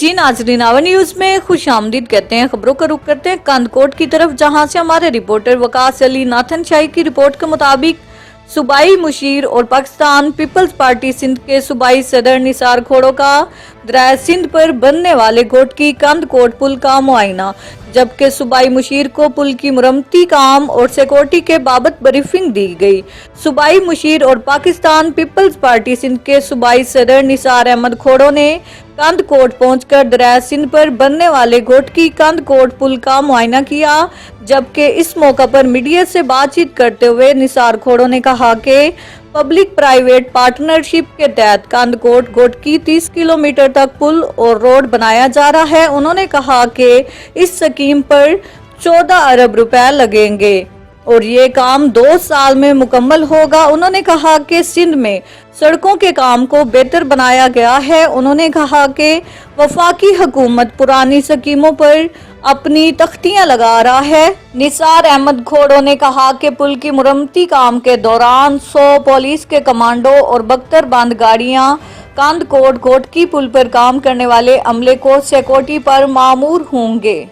जी नाजरीन, our news में खुश आमदीद कहते हैं। खबरों का रुख करते हैं कंदकोट की तरफ, जहां से हमारे रिपोर्टर वकास अली नाथन शाही की रिपोर्ट के मुताबिक सूबाई मुशीर और पाकिस्तान पीपल्स पार्टी सिंध के सूबाई सदर निसार खोड़ो का दरिया सिंध पर बनने वाले घोटकी कंदकोट पुल का मुआयना, जबकि सूबाई मुशीर को पुल की मुरम्मती काम और सिक्योरिटी के बाबत ब्रीफिंग दी गई। सूबाई मुशीर और पाकिस्तान पीपल्स पार्टी सिंध के सूबाई सदर निसार अहमद खोड़ो ने कंदकोट पहुंचकर दरिया सिंध पर बनने वाले घोटकी कंदकोट पुल का मुआयना किया, जबकि इस मौका पर मीडिया से बातचीत करते हुए निसार खोड़ो ने कहा कि पब्लिक प्राइवेट पार्टनरशिप के तहत कंदकोट घोटकी 30 किलोमीटर तक पुल और रोड बनाया जा रहा है। उन्होंने कहा कि इस स्कीम पर 14 अरब रुपए लगेंगे और ये काम 2 साल में मुकम्मल होगा। उन्होंने कहा कि सिंध में सड़कों के काम को बेहतर बनाया गया है। उन्होंने कहा कि वफाकी हुकूमत पुरानी स्कीमों पर अपनी तख्तियां लगा रहा है। निसार अहमद खोड़ो ने कहा कि पुल की मुरम्मती काम के दौरान 100 पुलिस के कमांडो और बख्तरबंद गाड़ियां कंदकोट घोटकी पुल पर काम करने वाले अमले को सिक्योरिटी पर मामूर होंगे।